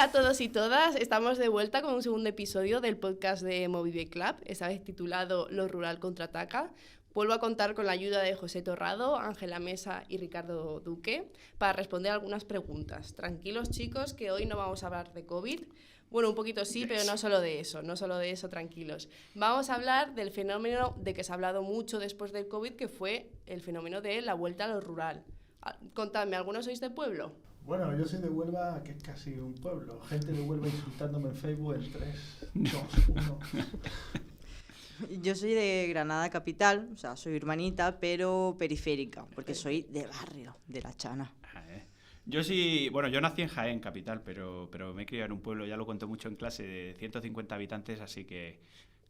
Hola a todos y todas, estamos de vuelta con un segundo episodio del podcast de Movide Club, esta vez titulado Lo Rural Contraataca. Vuelvo a contar con la ayuda de José Torrado, Ángela Mesa y Ricardo Duque para responder algunas preguntas. Tranquilos chicos, que hoy no vamos a hablar de COVID. Bueno, un poquito sí, pero no solo de eso, tranquilos. Vamos a hablar del fenómeno de que se ha hablado mucho después del COVID, que fue el fenómeno de la vuelta a lo rural. Contadme, ¿algunos sois de pueblo? Bueno, yo soy de Huelva, que es casi un pueblo. Gente de Huelva insultándome en Facebook en 3, 2, 1. Yo soy de Granada capital, o sea, soy urbanita, pero periférica, porque soy de barrio, de La Chana. Yo sí, bueno, yo nací en Jaén capital, pero me he criado en un pueblo, ya lo cuento mucho en clase, de 150 habitantes, así que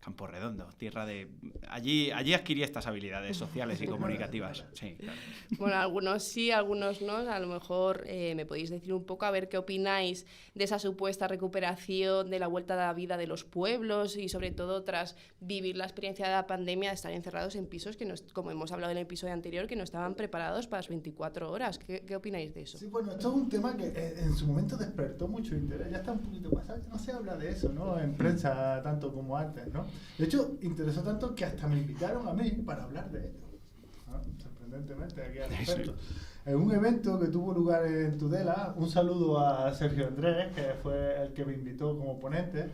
Campo Redondo, tierra de... Allí adquirí estas habilidades sociales y comunicativas. Sí, claro. Bueno, algunos sí, algunos no. A lo mejor me podéis decir un poco a ver qué opináis de esa supuesta recuperación de la vuelta a la vida de los pueblos y sobre todo tras vivir la experiencia de la pandemia de estar encerrados en pisos que, como hemos hablado en el episodio anterior, que no estaban preparados para las 24 horas. ¿Qué opináis de eso? Sí, bueno, esto es un tema que en su momento despertó mucho interés. Ya está un poquito pasado, no se habla de eso, ¿no? En prensa tanto como antes, ¿no? De hecho, interesó tanto que hasta me invitaron a mí para hablar de ello. Sorprendentemente, aquí al respecto. En un evento que tuvo lugar en Tudela, un saludo a Sergio Andrés, que fue el que me invitó como ponente.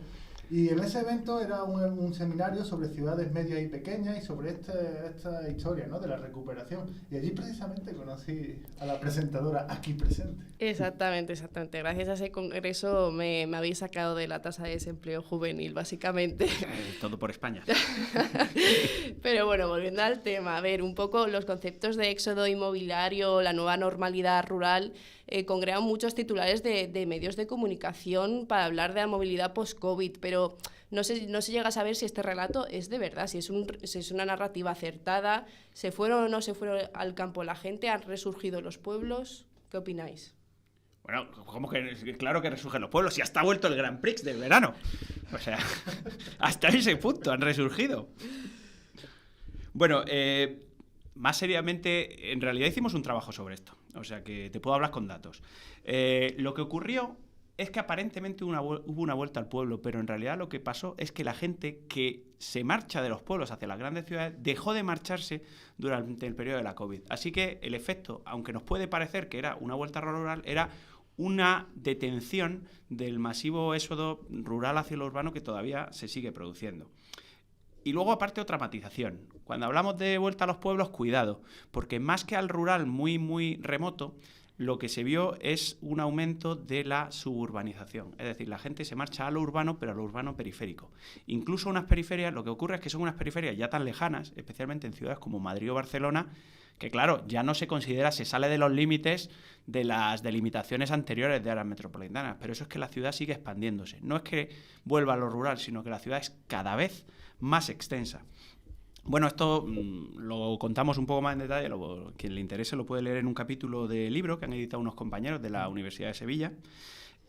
Y en ese evento era un seminario sobre ciudades medias y pequeñas y sobre esta historia, ¿no?, de la recuperación. Y allí precisamente conocí a la presentadora aquí presente. Exactamente. Gracias a ese congreso me habéis sacado de la tasa de desempleo juvenil, básicamente. Todo por España. Pero bueno, volviendo al tema, a ver, un poco los conceptos de éxodo inmobiliario, la nueva normalidad rural, congregan muchos titulares de medios de comunicación para hablar de la movilidad post-COVID, pero no se llega a saber si este relato es de verdad, si es una narrativa acertada, se fueron o no se fueron al campo la gente, han resurgido los pueblos. ¿Qué opináis? Bueno, como que claro que resurgen los pueblos, y hasta ha vuelto el Grand Prix del verano. O sea, hasta ese punto han resurgido. Bueno, más seriamente, en realidad hicimos un trabajo sobre esto, o sea que te puedo hablar con datos. Lo que ocurrió es que aparentemente hubo una vuelta al pueblo, pero en realidad lo que pasó es que la gente que se marcha de los pueblos hacia las grandes ciudades dejó de marcharse durante el periodo de la COVID. Así que el efecto, aunque nos puede parecer que era una vuelta rural, era una detención del masivo éxodo rural hacia lo urbano que todavía se sigue produciendo. Y luego, aparte, otra matización. Cuando hablamos de vuelta a los pueblos, cuidado, porque más que al rural muy, muy remoto, lo que se vio es un aumento de la suburbanización. Es decir, la gente se marcha a lo urbano, pero a lo urbano periférico. Incluso unas periferias, lo que ocurre es que son unas periferias ya tan lejanas, especialmente en ciudades como Madrid o Barcelona, que claro, ya no se considera, se sale de los límites de las delimitaciones anteriores de áreas metropolitanas, pero eso es que la ciudad sigue expandiéndose. No es que vuelva a lo rural, sino que la ciudad es cada vez más extensa. Bueno, esto lo contamos un poco más en detalle, quien le interese lo puede leer en un capítulo de libro que han editado unos compañeros de la Universidad de Sevilla.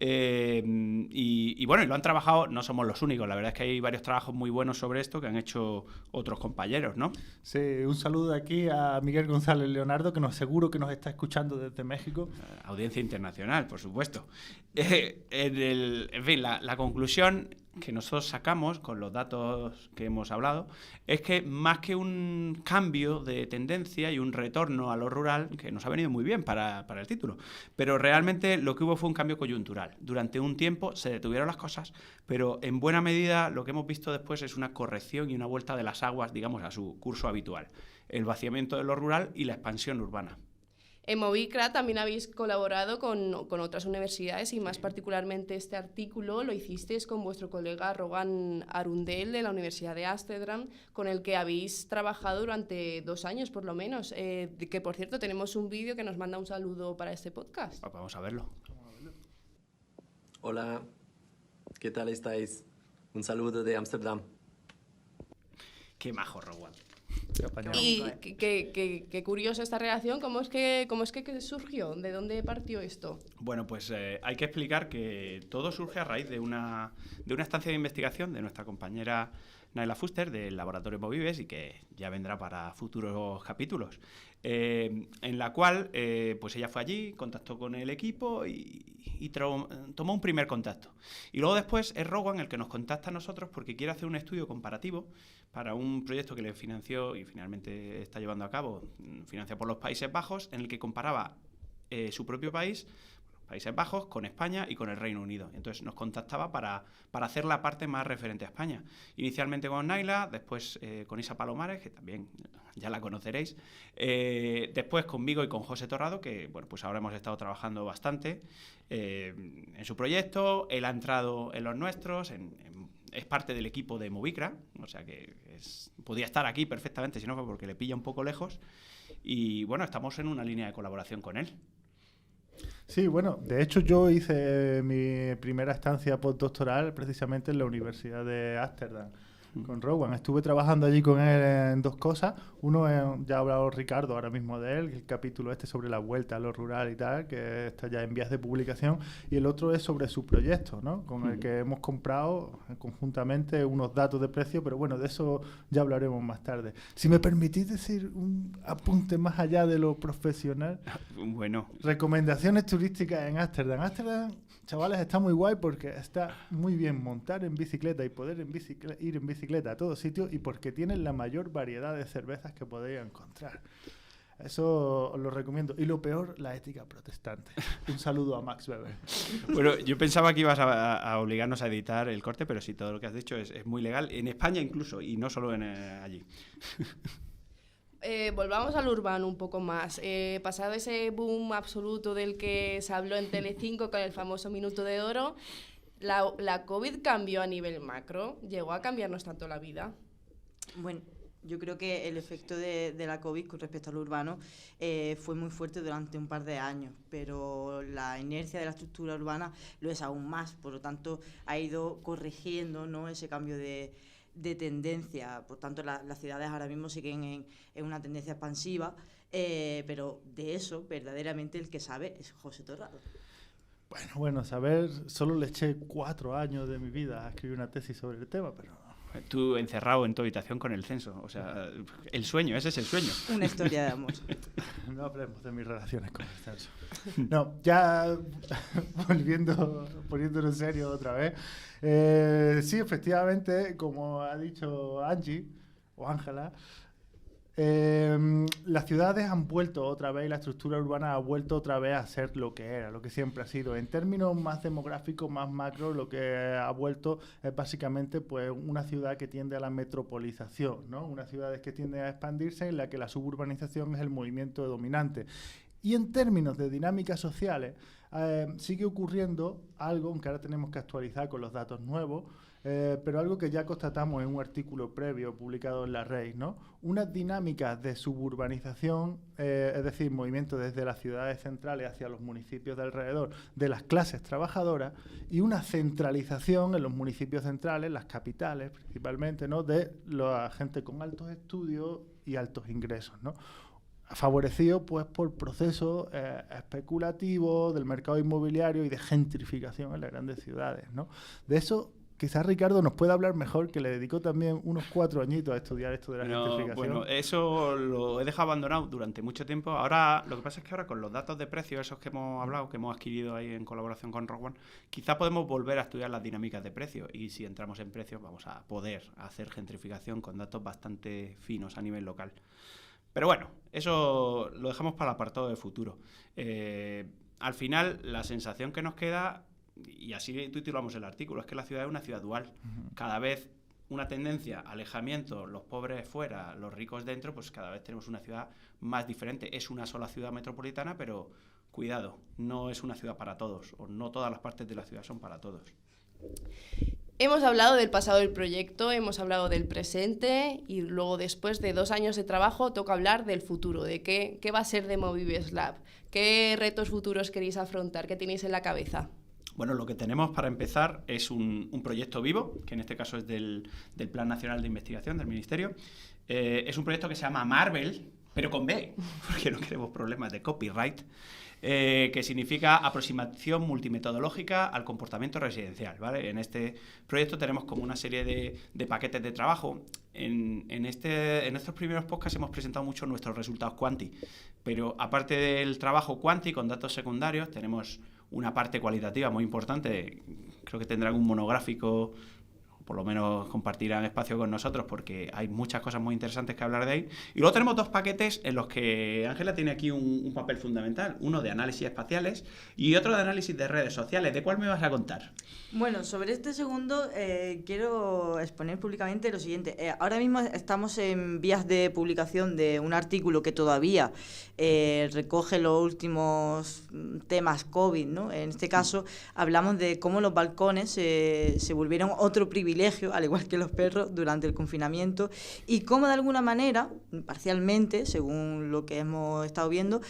Y bueno, y lo han trabajado, no somos los únicos, la verdad es que hay varios trabajos muy buenos sobre esto que han hecho otros compañeros, ¿no? Sí, un saludo de aquí a Miguel González Leonardo, que seguro que nos está escuchando desde México. Audiencia internacional, por supuesto. En fin, la conclusión que nosotros sacamos con los datos que hemos hablado es que más que un cambio de tendencia y un retorno a lo rural, que nos ha venido muy bien para el título, pero realmente lo que hubo fue un cambio coyuntural. Durante un tiempo se detuvieron las cosas, pero en buena medida lo que hemos visto después es una corrección y una vuelta de las aguas, digamos, a su curso habitual. El vaciamiento de lo rural y la expansión urbana. En Movicra también habéis colaborado con otras universidades y más particularmente este artículo lo hicisteis con vuestro colega Rogan Arundel de la Universidad de Ámsterdam, con el que habéis trabajado durante 2 años por lo menos, que por cierto tenemos un vídeo que nos manda un saludo para este podcast. Vamos a verlo. Hola, ¿qué tal estáis? Un saludo de Ámsterdam. Qué majo, Rogan. Y qué curiosa esta relación, ¿cómo es que surgió? ¿De dónde partió esto? Bueno, pues hay que explicar que todo surge a raíz de una estancia de investigación de nuestra compañera Naila Fuster del Laboratorio Movives y que ya vendrá para futuros capítulos, en la cual pues ella fue allí, contactó con el equipo y tomó un primer contacto. Y luego después es Rowan el que nos contacta a nosotros porque quiere hacer un estudio comparativo para un proyecto que le financió y finalmente está llevando a cabo, financiado por los Países Bajos, en el que comparaba su propio país, Países Bajos, con España y con el Reino Unido. Entonces nos contactaba para hacer la parte más referente a España. Inicialmente con Naila, después con Isa Palomares, que también ya la conoceréis, después conmigo y con José Torrado, que bueno, pues ahora hemos estado trabajando bastante en su proyecto. Él ha entrado en los nuestros, es parte del equipo de Movicra, o sea que podía estar aquí perfectamente, si no fue porque le pilla un poco lejos. Y bueno, estamos en una línea de colaboración con él. Sí, bueno, de hecho yo hice mi primera estancia postdoctoral precisamente en la Universidad de Ámsterdam con Rowan. Estuve trabajando allí con él en dos cosas. Uno, ya ha hablado Ricardo ahora mismo de él, el capítulo sobre la vuelta a lo rural y tal, que está ya en vías de publicación. Y el otro es sobre su proyecto, ¿no? Con el que hemos comprado conjuntamente unos datos de precio, pero bueno, de eso ya hablaremos más tarde. Si me permitís decir un apunte más allá de lo profesional. Bueno. Recomendaciones turísticas en Ámsterdam. Ámsterdam, chavales, está muy guay porque está muy bien montar en bicicleta y poder ir en bicicleta a todos sitios, y porque tienen la mayor variedad de cervezas que podéis encontrar. Eso os lo recomiendo. Y lo peor, la ética protestante. Un saludo a Max Weber. Bueno, yo pensaba que ibas a obligarnos a editar el corte, pero sí, todo lo que has dicho es muy legal. En España incluso, y no solo allí. Volvamos al urbano un poco más. Pasado ese boom absoluto del que se habló en Telecinco con el famoso Minuto de Oro, ¿la COVID cambió a nivel macro? ¿Llegó a cambiarnos tanto la vida? Bueno, yo creo que el efecto de la COVID con respecto al urbano fue muy fuerte durante un par de años, pero la inercia de la estructura urbana lo es aún más. Por lo tanto, ha ido corrigiendo, ¿no?, ese cambio de tendencia. Por tanto, las ciudades ahora mismo siguen en una tendencia expansiva, pero de eso verdaderamente el que sabe es José Torrado. Bueno, saber, solo le eché 4 años de mi vida a escribir una tesis sobre el tema, pero... Tú encerrado en tu habitación con el censo, o sea, el sueño, ese es el sueño. Una historia de amor. No hablemos de mis relaciones con el censo. No, ya poniéndolo en serio otra vez. Sí, efectivamente, como ha dicho Angie o Ángela, las ciudades han vuelto otra vez, y la estructura urbana ha vuelto otra vez a ser lo que era, lo que siempre ha sido. En términos más demográficos, más macro, lo que ha vuelto es básicamente pues una ciudad que tiende a la metropolización, ¿no? Una ciudad que tiende a expandirse, en la que la suburbanización es el movimiento dominante. Y en términos de dinámicas sociales, sigue ocurriendo algo, aunque ahora tenemos que actualizar con los datos nuevos, pero algo que ya constatamos en un artículo previo publicado en La Red, ¿no? Unas dinámicas de suburbanización, es decir, movimiento desde las ciudades centrales hacia los municipios de alrededor de las clases trabajadoras, y una centralización en los municipios centrales, las capitales principalmente, ¿no?, de la gente con altos estudios y altos ingresos, ¿no?, favorecido pues por procesos especulativos del mercado inmobiliario y de gentrificación en las grandes ciudades, ¿no? De eso quizás Ricardo nos pueda hablar mejor, que le dedicó también unos 4 añitos a estudiar esto de la gentrificación. Bueno, eso lo he dejado abandonado durante mucho tiempo. Ahora, lo que pasa es que ahora con los datos de precios, esos que hemos hablado, que hemos adquirido ahí en colaboración con Rowan, quizás podemos volver a estudiar las dinámicas de precios, y si entramos en precios vamos a poder hacer gentrificación con datos bastante finos a nivel local. Pero bueno, eso lo dejamos para el apartado de futuro. Al final, la sensación que nos queda, y así titulamos el artículo, es que la ciudad es una ciudad dual. Cada vez una tendencia, alejamiento, los pobres fuera, los ricos dentro, pues cada vez tenemos una ciudad más diferente. Es una sola ciudad metropolitana, pero cuidado, no es una ciudad para todos, o no todas las partes de la ciudad son para todos. Hemos hablado del pasado del proyecto, hemos hablado del presente, y luego, después de 2 años de trabajo, toca hablar del futuro, de qué va a ser de Movives Lab. ¿Qué retos futuros queréis afrontar? ¿Qué tenéis en la cabeza? Bueno, lo que tenemos para empezar es un proyecto vivo, que en este caso es del Plan Nacional de Investigación del Ministerio. Es un proyecto que se llama Marvel, pero con B, porque no queremos problemas de copyright. que significa aproximación multimetodológica al comportamiento residencial, ¿vale? En este proyecto tenemos como una serie de paquetes de trabajo. En estos primeros podcasts hemos presentado mucho nuestros resultados quanti, pero aparte del trabajo quanti con datos secundarios, tenemos una parte cualitativa muy importante. Creo que tendrán un monográfico, por lo menos compartirán espacio con nosotros porque hay muchas cosas muy interesantes que hablar de ahí. Y luego tenemos 2 paquetes en los que Ángela tiene aquí un papel fundamental, uno de análisis espaciales y otro de análisis de redes sociales. ¿De cuál me vas a contar? Bueno, sobre este segundo quiero exponer públicamente lo siguiente. Ahora mismo estamos en vías de publicación de un artículo que todavía recoge los últimos temas COVID, ¿no? En este caso hablamos de cómo los balcones se volvieron otro privilegio, al igual que los perros, durante el confinamiento, y cómo de alguna manera, parcialmente, según lo que hemos estado viendo,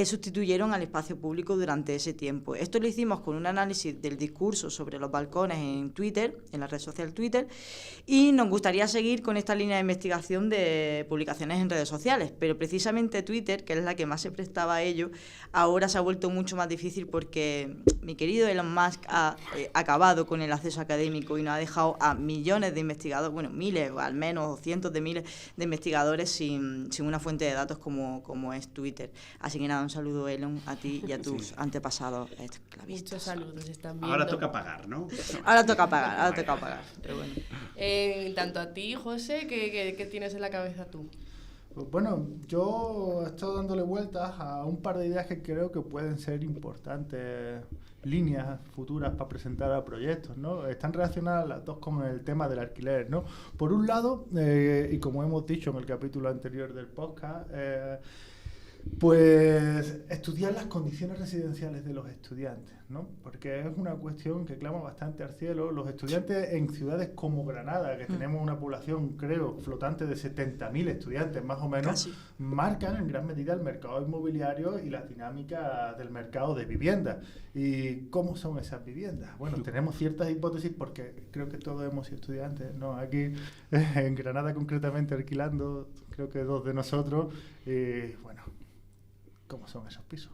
sustituyeron al espacio público durante ese tiempo. Esto lo hicimos con un análisis del discurso sobre los balcones en Twitter, en la red social Twitter, y nos gustaría seguir con esta línea de investigación de publicaciones en redes sociales, pero precisamente Twitter, que es la que más se prestaba a ello, ahora se ha vuelto mucho más difícil porque mi querido Elon Musk ha acabado con el acceso académico y nos ha dejado a millones de investigadores, bueno, miles o al menos cientos de miles de investigadores sin una fuente de datos como es Twitter. Así que nada, un saludo, Elon, a ti y a tus antepasados esclavistas. Muchos saludos están viendo. Ahora toca pagar, ¿no? Ahora toca pagar. Pero bueno. Tanto a ti, José, ¿qué tienes en la cabeza tú? Pues bueno, yo he estado dándole vueltas a un par de ideas que creo que pueden ser importantes líneas futuras para presentar a proyectos, ¿no? Están relacionadas las dos con el tema del alquiler, ¿no? Por un lado, y como hemos dicho en el capítulo anterior del podcast, pues estudiar las condiciones residenciales de los estudiantes, ¿no? Porque es una cuestión que clama bastante al cielo. Los estudiantes en ciudades como Granada, que tenemos una población, creo, flotante de 70.000 estudiantes más o menos, Casi. marcan en gran medida el mercado inmobiliario y las dinámicas del mercado de viviendas. ¿Y cómo son esas viviendas? Bueno, tenemos ciertas hipótesis porque creo que todos hemos sido estudiantes, ¿no? Aquí en Granada concretamente alquilando, creo que 2 de nosotros, y bueno, ¿cómo son esos pisos?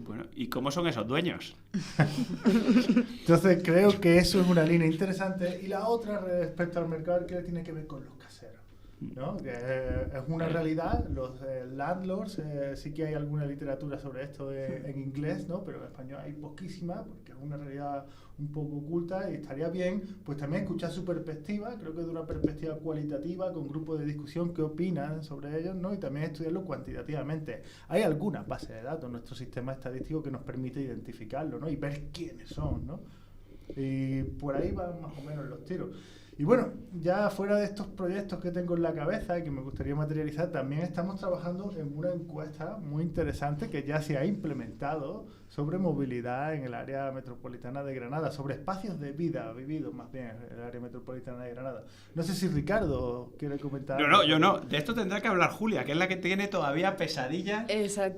Bueno, ¿y cómo son esos dueños? Entonces creo que eso es una línea interesante. Y la otra respecto al mercado de alquiler tiene que ver con los caseros, ¿no? Que es una realidad. Los landlords, sí que hay alguna literatura sobre esto en inglés, ¿no? Pero en español hay poquísima porque es una realidad un poco oculta y estaría bien pues también escuchar su perspectiva, creo que de una perspectiva cualitativa, con grupos de discusión que opinan sobre ellos, ¿no? Y también estudiarlo cuantitativamente. Hay algunas bases de datos en nuestro sistema estadístico que nos permite identificarlo, ¿no? Y ver quiénes son, ¿no? Y por ahí van más o menos los tiros. Y bueno, ya fuera de estos proyectos que tengo en la cabeza y que me gustaría materializar, también estamos trabajando en una encuesta muy interesante que ya se ha implementado sobre movilidad en el área metropolitana de Granada, sobre espacios de vida vividos más bien en el área metropolitana de Granada. No sé si Ricardo quiere comentar. No, yo no. De esto tendrá que hablar Julia, que es la que tiene todavía pesadillas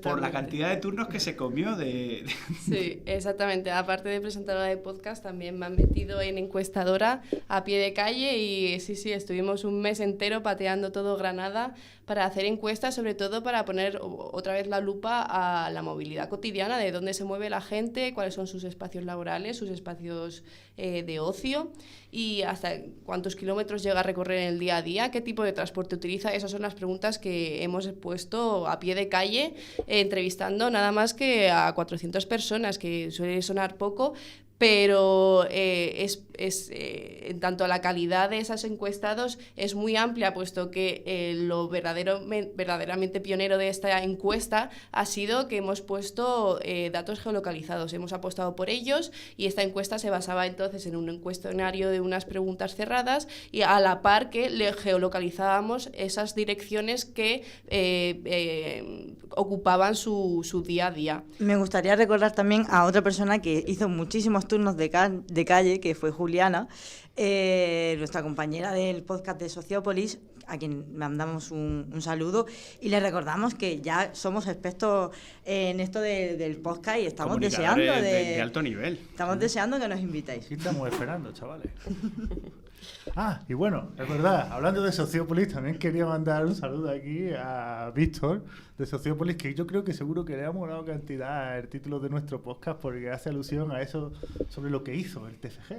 por la cantidad de turnos que se comió de... Sí, exactamente. Aparte de presentadora de podcast, también me han metido en encuestadora a pie de calle y sí, estuvimos un mes entero pateando todo Granada para hacer encuestas, sobre todo para poner otra vez la lupa a la movilidad cotidiana, de dónde se mueve la gente, cuáles son sus espacios laborales, sus espacios de ocio y hasta cuántos kilómetros llega a recorrer en el día a día, qué tipo de transporte utiliza. Esas son las preguntas que hemos puesto a pie de calle, entrevistando nada más que a 400 personas, que suele sonar poco, pero en tanto a la calidad de esos encuestados es muy amplia, puesto que lo verdaderamente pionero de esta encuesta ha sido que hemos puesto datos geolocalizados, hemos apostado por ellos y esta encuesta se basaba entonces en un cuestionario de unas preguntas cerradas y a la par que le geolocalizábamos esas direcciones que ocupaban su día a día. Me gustaría recordar también a otra persona que hizo muchísimos turnos de calle, que fue Juliana, nuestra compañera del podcast de Sociópolis, a quien mandamos un saludo y le recordamos que ya somos expertos en esto del podcast y estamos deseando de alto nivel. Estamos deseando que nos invitéis. Aquí estamos esperando, chavales. Ah, y bueno, es verdad, hablando de Sociópolis, también quería mandar un saludo aquí a Víctor de Sociópolis, que yo creo que seguro que le ha molado cantidad el título de nuestro podcast porque hace alusión a eso sobre lo que hizo el TFG.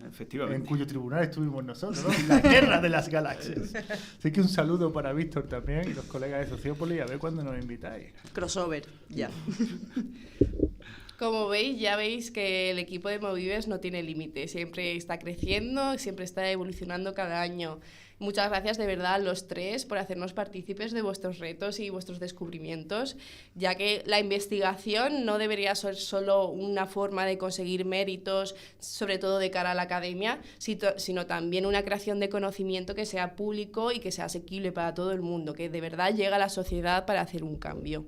Efectivamente. En cuyo tribunal estuvimos nosotros, ¿no? La guerra de las galaxias. Así que un saludo para Víctor también y los colegas de Sociópolis, a ver cuándo nos invitáis. Crossover, ya. Como veis, ya veis que el equipo de Movives no tiene límite, siempre está creciendo, siempre está evolucionando cada año. Muchas gracias de verdad a los tres por hacernos partícipes de vuestros retos y vuestros descubrimientos, ya que la investigación no debería ser solo una forma de conseguir méritos, sobre todo de cara a la academia, sino también una creación de conocimiento que sea público y que sea asequible para todo el mundo, que de verdad llegue a la sociedad para hacer un cambio.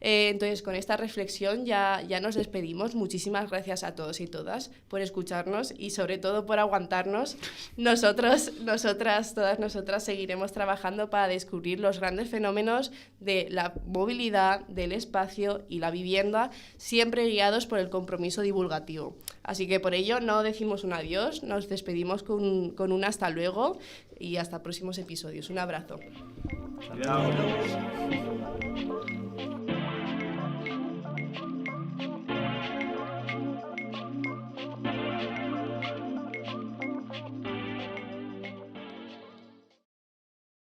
Entonces, con esta reflexión ya nos despedimos. Muchísimas gracias a todos y todas por escucharnos y sobre todo por aguantarnos. Todas nosotras seguiremos trabajando para descubrir los grandes fenómenos de la movilidad, del espacio y la vivienda, siempre guiados por el compromiso divulgativo. Así que por ello no decimos un adiós, nos despedimos con un hasta luego y hasta próximos episodios. Un abrazo. Adiós.